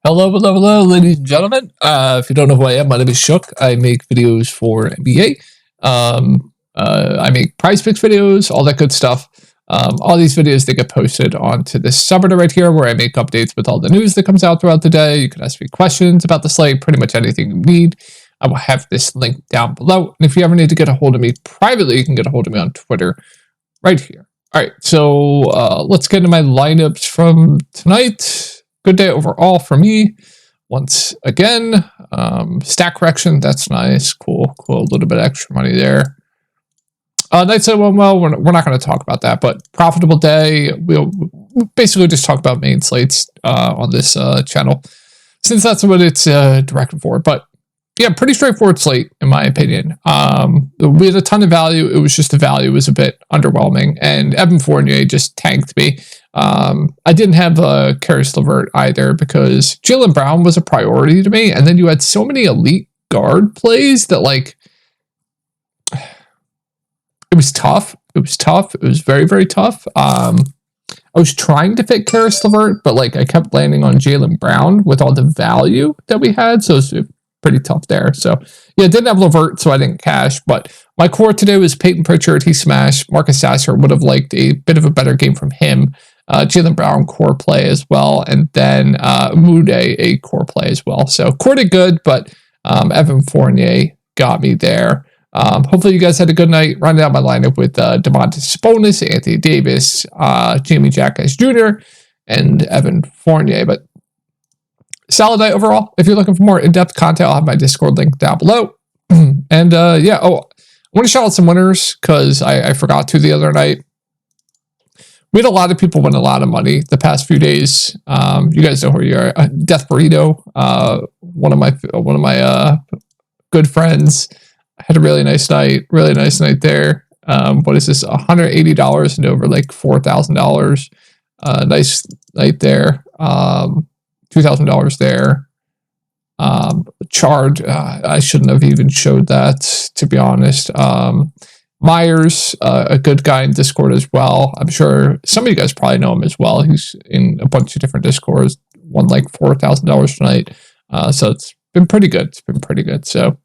Hello, ladies and gentlemen. If you don't know who I am, my name is Shook. I make videos for NBA. I make prize picks videos, all that good stuff. All these videos, they get posted onto this subreddit right here where I make updates with all the news that comes out throughout the day. You can ask me questions about the slate, pretty much anything you need. I will have this link down below. And if you ever need to get a hold of me privately, you can get a hold of me on Twitter right here. All right, so let's get into my lineups from tonight. Good day overall for me. Once again, stack correction, that's nice. Cool. A little bit of extra money there. Nights that went well, we're not going to talk about that, but profitable day. We'll basically just talk about main slates on this channel, since that's what it's directed for. But yeah, pretty straightforward slate, in my opinion. We had a ton of value. It was just the value was a bit underwhelming, and Evan Fournier just tanked me. I didn't have Karis LeVert either because Jaylen Brown was a priority to me, and then you had so many elite guard plays that, like, it was tough. It was very, very tough. I was trying to fit Karis LeVert, but like I kept landing on Jaylen Brown with all the value that we had, so it was pretty tough there. So yeah, didn't have LeVert, so I didn't cash. But my core today was Peyton Pritchard. He smashed. Marcus Sasser would have liked a bit of a better game from him. Jaylen Brown core play as well, and then Moody a core play as well. So core did good, but Evan Fournier got me there. Hopefully you guys had a good night. Rounding out my lineup with Domantas Sabonis, Anthony Davis, Jamie Jackass Jr., and Evan Fournier. But solid night overall. If you're looking for more in-depth content, I'll have my Discord link down below. And yeah, I want to shout out some winners because I forgot to the other night. We had a lot of people win a lot of money the past few days. You guys know who you are. Death Burrito, one of my good friends, had a really nice night there. What is this? $180 and over like $4,000. Nice night there. $2,000 there. Chard, I shouldn't have even showed that, to be honest. Myers, a good guy in Discord as well. I'm sure some of you guys probably know him as well. He's in a bunch of different Discords. Won like $4,000 tonight. So it's been pretty good. So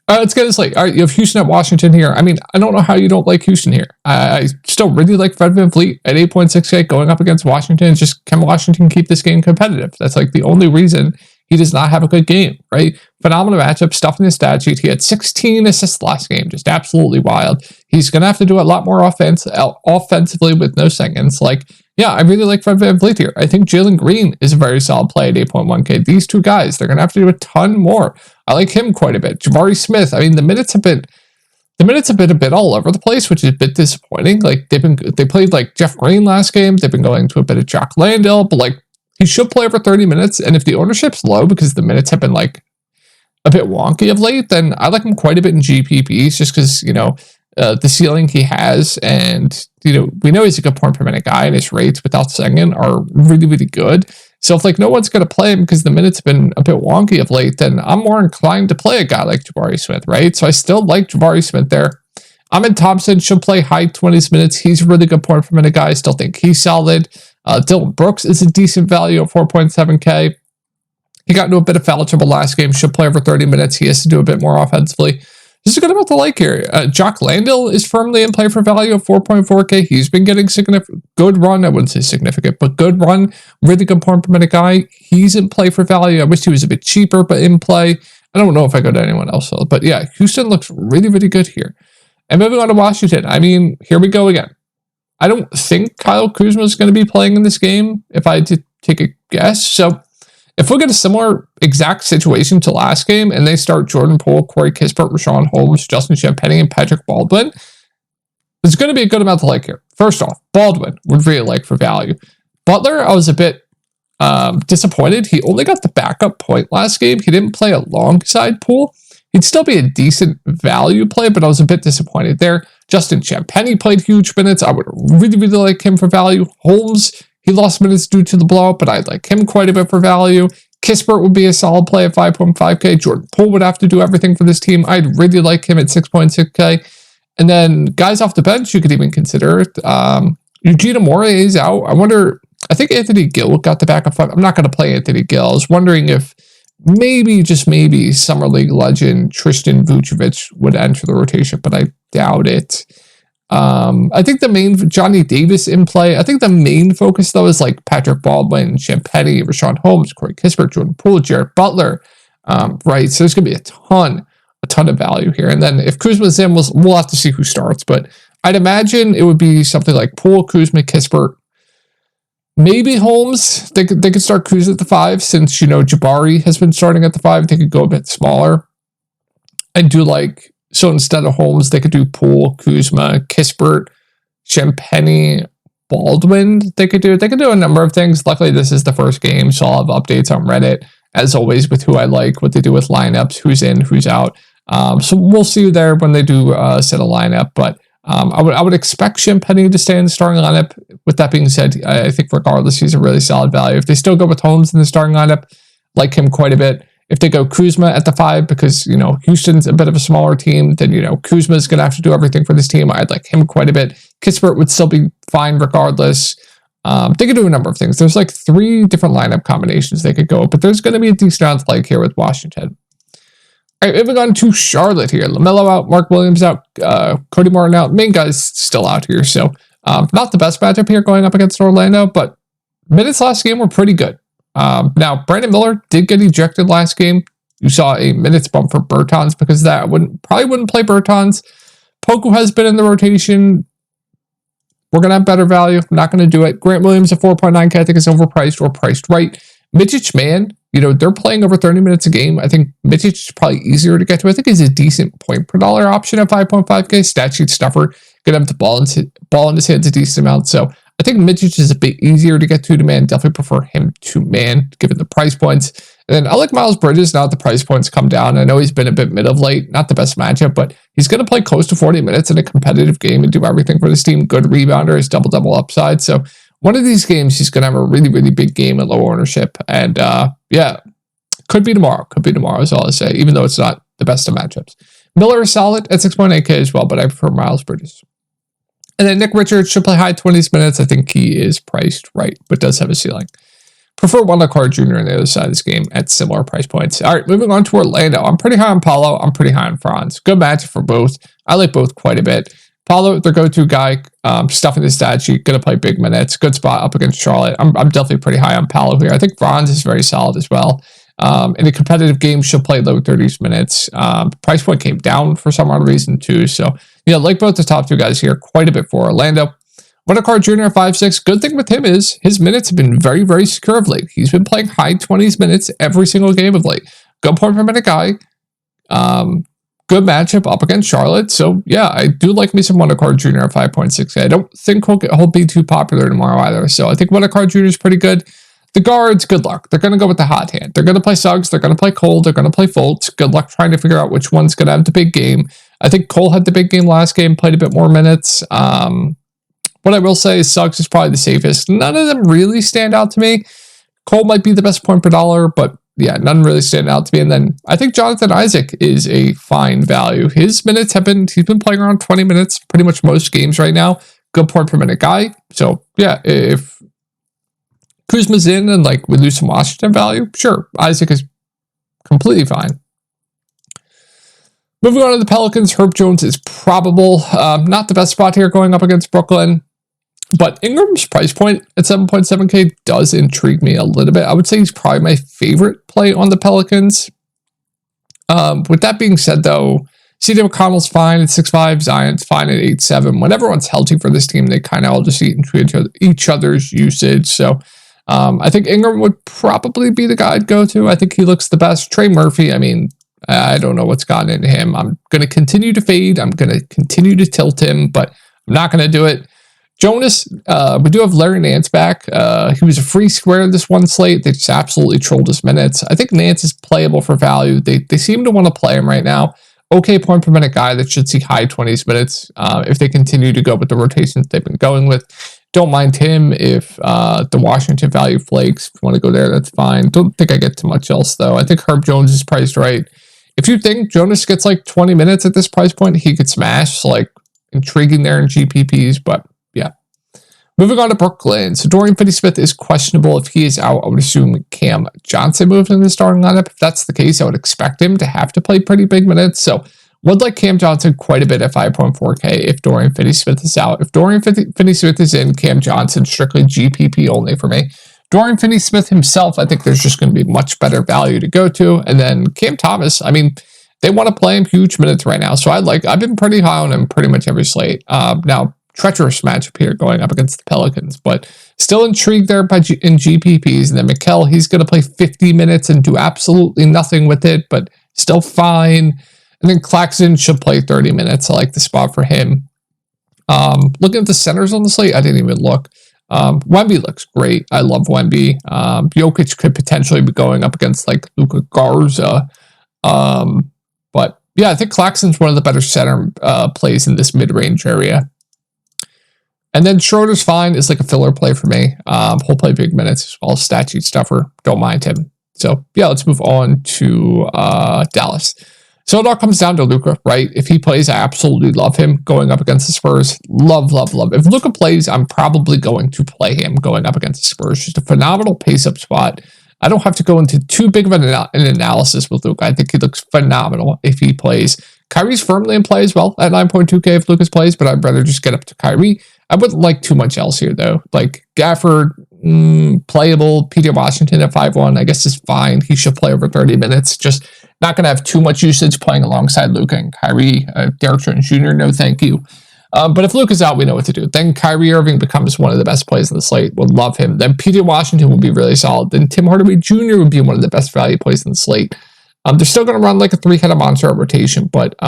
let's get this late. All right, you have Houston at Washington here. I mean, I don't know how you don't like Houston here. I still really like Fred VanVleet at 8.6K going up against Washington. Just can Washington keep this game competitive? That's like the only reason he does not have a good game, right? Phenomenal matchup, stuff in his stat sheet. He had 16 assists last game, just absolutely wild. He's going to have to do a lot more offensively with no seconds. Like, yeah, I really like Fred VanVleet here. I think Jalen Green is a very solid play at 8.1K. These two guys, they're going to have to do a ton more. I like him quite a bit. Jabari Smith, I mean, the minutes have been a bit all over the place, which is a bit disappointing. Like they played like Jeff Green last game. They've been going to a bit of Jock Landale, but like he should play over 30 minutes. And if the ownership's low because the minutes have been like a bit wonky of late, then I like him quite a bit in GPPs just because, you know, the ceiling he has, and you know, we know he's a good point per minute guy, and his rates without Sengun are really, really good. So if like no one's going to play him because the minutes have been a bit wonky of late, then I'm more inclined to play a guy like Jabari Smith, right? So I still like Jabari Smith there. Ahmed Thompson should play high 20s minutes. He's a really good point per minute guy. I still think he's solid. Dylan Brooks is a decent value at 4.7K. He got into a bit of foul trouble last game. Should play over 30 minutes. He has to do a bit more offensively. This is a good amount to like here. Jock Landale is firmly in play for value of 4.4K. He's been getting good run. I wouldn't say significant, but good run. Really good point per minute guy. He's in play for value. I wish he was a bit cheaper, but in play. I don't know if I go to anyone else, but yeah, Houston looks really, really good here. And moving on to Washington. I mean, here we go again. I don't think Kyle Kuzma is going to be playing in this game, if I had to take a guess. So if we get a similar exact situation to last game and they start Jordan Poole, Corey Kispert, Rashawn Holmes, Justin Champagnie, and Patrick Baldwin, there's going to be a good amount to like here. First off, Baldwin would really like for value. Butler, I was a bit disappointed. He only got the backup point last game. He didn't play alongside Poole. He'd still be a decent value play, but I was a bit disappointed there. Justin Champagnie played huge minutes. I would really, really like him for value. Holmes, he lost minutes due to the blowout, but I'd like him quite a bit for value. Kispert would be a solid play at 5.5K. Jordan Poole would have to do everything for this team. I'd really like him at 6.6K. And then guys off the bench, you could even consider. Eugene Amore is out. I wonder, I think Anthony Gill got the backup five. I'm not going to play Anthony Gill. I was wondering if maybe, just maybe, Summer League legend Tristan Vucevic would enter the rotation, but I doubt it. I think the main, Johnny Davis in play. I think the main focus, though, is like Patrick Baldwin, Champagnie, Rashawn Holmes, Corey Kispert, Jordan Poole, Jared Butler. Right, so there's going to be a ton of value here. And then if Kuzma's in, we'll have to see who starts. But I'd imagine it would be something like Poole, Kuzma, Kispert, maybe Holmes. They could start Kuzma at the 5 since, Jabari has been starting at the 5. They could go a bit smaller. And do so instead of Holmes, they could do Poole, Kuzma, Kispert, Champagnie, Baldwin. They could do a number of things. Luckily, this is the first game, so I'll have updates on Reddit, as always, with who I like, what they do with lineups, who's in, who's out. So we'll see you there when they do set a lineup. But I would expect Champagnie to stay in the starting lineup. With that being said, I think regardless, he's a really solid value. If they still go with Holmes in the starting lineup, like him quite a bit. If they go Kuzma at the 5, because, Houston's a bit of a smaller team, then, Kuzma's going to have to do everything for this team. I'd like him quite a bit. Kispert would still be fine regardless. They could do a number of things. There's 3 different lineup combinations they could go, but there's going to be a decent amount of here with Washington. All right, moving on to Charlotte here. LaMelo out, Mark Williams out, Cody Martin out. Main guy's still out here, so not the best matchup here going up against Orlando, but minutes last game were pretty good. Now, Brandon Miller did get ejected last game. You saw a minutes bump for Bertans because of that. Probably wouldn't play Bertans. Poku has been in the rotation. We're going to have better value. I'm not going to do it. Grant Williams at 4.9K, I think is overpriced or priced right. Mitchich, man, they're playing over 30 minutes a game. I think Mitchich is probably easier to get to. I think he's a decent point per dollar option at 5.5K. Stat sheet stuffer. Get him to ball in his hands a decent amount. So I think Mitchich is a bit easier to get to man. Definitely prefer him to man, given the price points. And then I like Miles Bridges now that the price points come down. I know he's been a bit mid of late. Not the best matchup, but he's going to play close to 40 minutes in a competitive game and do everything for this team. Good rebounder, his double-double upside. So one of these games, he's going to have a really, really big game at low ownership. And could be tomorrow. Could be tomorrow is all I say, even though it's not the best of matchups. Miller is solid at 6.8K as well, but I prefer Miles Bridges. And then Nick Richards should play high 20s minutes. I think he is priced right, but does have a ceiling. Prefer Wendell Carter Jr. on the other side of this game at similar price points. All right, moving on to Orlando. I'm pretty high on Paolo. I'm pretty high on Franz. Good match for both. I like both quite a bit. Paolo, their go-to guy, stuffing the stat sheet, going to play big minutes. Good spot up against Charlotte. I'm definitely pretty high on Paolo here. I think Franz is very solid as well. In a competitive game, she'll play low 30s minutes. Price point came down for some odd reason too. So, like both the top 2 guys here, quite a bit for Orlando. Wendell Carter Jr. at 5.6. Good thing with him is his minutes have been very, very secure of late. He's been playing high 20s minutes every single game of late. Good point per minute guy. Good matchup up against Charlotte. So, yeah, I do like me some Wendell Carter Jr. at 5.6. I don't think he'll be too popular tomorrow either. So, I think Wendell Carter Jr. is pretty good. The guards, good luck. They're going to go with the hot hand. They're going to play Suggs. They're going to play Cole. They're going to play Fultz. Good luck trying to figure out which one's going to have the big game. I think Cole had the big game last game, played a bit more minutes. What I will say is Suggs is probably the safest. None of them really stand out to me. Cole might be the best point per dollar, but yeah, none really stand out to me. And then I think Jonathan Isaac is a fine value. His minutes he's been playing around 20 minutes pretty much most games right now. Good point per minute guy. So yeah, if Kuzma's in and we lose some Washington value, sure, Isaac is completely fine. Moving on to the Pelicans, Herb Jones is probable. Not the best spot here going up against Brooklyn. But Ingram's price point at 7.7K does intrigue me a little bit. I would say he's probably my favorite play on the Pelicans. With that being said, though, CJ McConnell's fine at 6.5. Zion's fine at 8.7. When everyone's healthy for this team, they kind of all just eat into each other's usage. So I think Ingram would probably be the guy I'd go to. I think he looks the best. Trey Murphy, I don't know what's gotten into him. I'm going to continue to fade. I'm going to continue to tilt him, but I'm not going to do it. Jonas, we do have Larry Nance back. He was a free square in this one slate. They just absolutely trolled his minutes. I think Nance is playable for value. They seem to want to play him right now. Okay point per minute guy that should see high 20s minutes if they continue to go with the rotations they've been going with. Don't mind him if the Washington value flakes. If you want to go there, that's fine. Don't think I get too much else, though. I think Herb Jones is priced right. If you think Jonas gets 20 minutes at this price point, he could smash. Intriguing there in GPPs, but yeah. Moving on to Brooklyn. So Dorian Finney-Smith is questionable. If he is out, I would assume Cam Johnson moved in the starting lineup. If that's the case, I would expect him to have to play pretty big minutes. So would like Cam Johnson quite a bit at 5.4K if Dorian Finney-Smith is out. If Dorian Finney-Smith is in, Cam Johnson strictly GPP only for me. Dorian Finney-Smith himself, I think there's just going to be much better value to go to. And then Cam Thomas, I mean, they want to play him huge minutes right now. So I've been pretty high on him pretty much every slate. Now, treacherous matchup here going up against the Pelicans, but still intrigued there in GPPs. And then Mikal, he's going to play 50 minutes and do absolutely nothing with it, but still fine. And then Claxton should play 30 minutes. I like the spot for him. Looking at the centers on the slate, I didn't even look. Wemby looks great. I love Wemby. Jokic could potentially be going up against like Luka Garza. But yeah, I think Claxton's one of the better center plays in this mid-range area. And then Schroeder's fine. It's like a filler play for me. He'll play big minutes as well as stat sheet stuffer. Don't mind him. So yeah, let's move on to Dallas. So it all comes down to Luka, right? If he plays, I absolutely love him going up against the Spurs. Love, love, love. If Luka plays, I'm probably going to play him going up against the Spurs. Just a phenomenal pace-up spot. I don't have to go into too big of an analysis with Luka. I think he looks phenomenal if he plays. Kyrie's firmly in play as well at 9.2K if Lucas plays, but I'd rather just get up to Kyrie. I wouldn't like too much else here, though. Like Gafford, playable. PJ Washington at 5-1, I guess is fine. He should play over 30 minutes. Just not going to have too much usage playing alongside Luka and Kyrie. Derek Jones Jr., no thank you. But if Luka's out, we know what to do. Then Kyrie Irving becomes one of the best plays in the slate. Would love him. Then PJ Washington would be really solid. Then Tim Hardaway Jr. would be one of the best value plays in the slate. They're still going to run like a 3-headed monster at rotation, but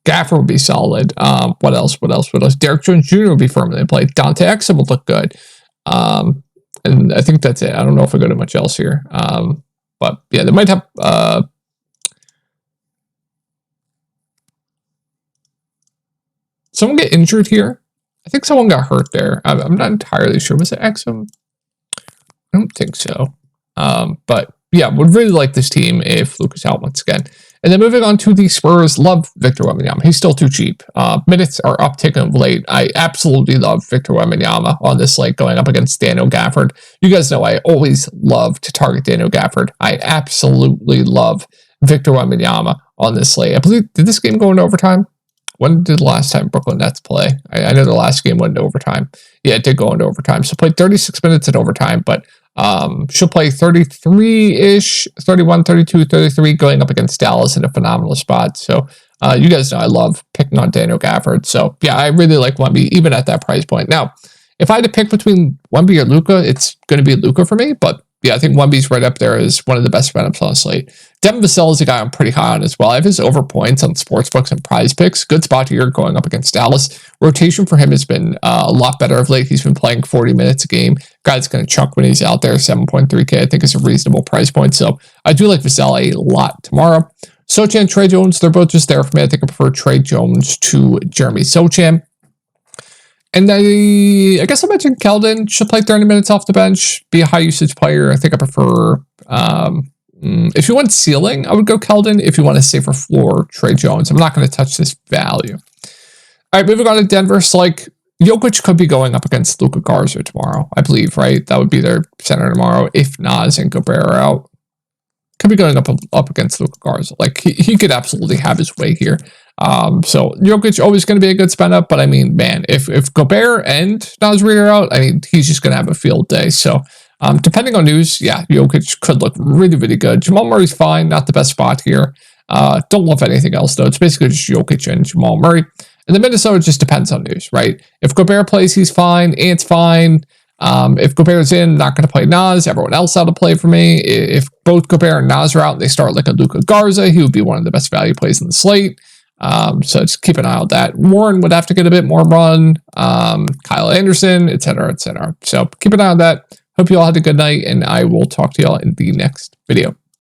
Gafford would be solid. What else? Derek Jones Jr. would be firmly in play. Dante Exum would look good. And I think that's it. I don't know if I go to much else here. But yeah, they might have someone get injured here. I think someone got hurt there. I'm not entirely sure. Was it Exum? I don't think so. But yeah, would really like this team if Luka's out once again. And then moving on to the Spurs, love Victor Wembanyama. He's still too cheap. Minutes are upticking of late. I absolutely love Victor Wembanyama on this slate going up against Daniel Gafford. You guys know I always love to target Daniel Gafford. I absolutely love Victor Wembanyama on this slate. I believe, did this game go into overtime? When did the last time Brooklyn Nets play? I know the last game went into overtime. Yeah, it did go into overtime. So played 36 minutes in overtime, but she'll play 33-ish, 31, 32, 33 going up against Dallas in a phenomenal spot. So you guys know I love picking on Daniel Gafford. So yeah, I really like Wemby even at that price point. Now, if I had to pick between Wemby or Luka, it's going to be Luka for me, but yeah, I think Wemby's right up there as one of the best lineups on the slate. Devin Vassell is a guy I'm pretty high on as well. I have his over points on sportsbooks and prize picks. Good spot here going up against Dallas. Rotation for him has been a lot better of late. He's been playing 40 minutes a game. Guy's going to chuck when he's out there. 7.3K I think is a reasonable price point. So I do like Vassell a lot tomorrow. Sochan and Trey Jones, they're both just there for me. I think I prefer Trey Jones to Jeremy Sochan. And I guess I mentioned Keldon should play 30 minutes off the bench, be a high usage player. I think I prefer, if you want ceiling, I would go Keldon. If you want a safer floor, Trey Jones. I'm not going to touch this value. All right, moving on to Denver. So like Jokic could be going up against Luka Garza tomorrow, I believe, right? That would be their center tomorrow. If Nas and Gobert are out, could be going up against Luka Garza. Like he could absolutely have his way here. So Jokic always going to be a good spend up, but I mean, man, if Gobert and Nas Reed are out, I mean, he's just going to have a field day. So depending on news, yeah, Jokic could look really, really good. Jamal Murray's fine, not the best spot here. Don't love anything else though. It's basically just Jokic and Jamal Murray. And the Minnesota just depends on news, right? If Gobert plays, he's fine. Ant's fine. If Gobert's in, not going to play Nas. Everyone else out to play for me. If both Gobert and Nas are out and they start like a Luka Garza, he would be one of the best value plays in the slate. So just keep an eye on that. Warren would have to get a bit more run. Kyle Anderson, etc., etc. So keep an eye on that. Hope you all had a good night, and I will talk to y'all in the next video.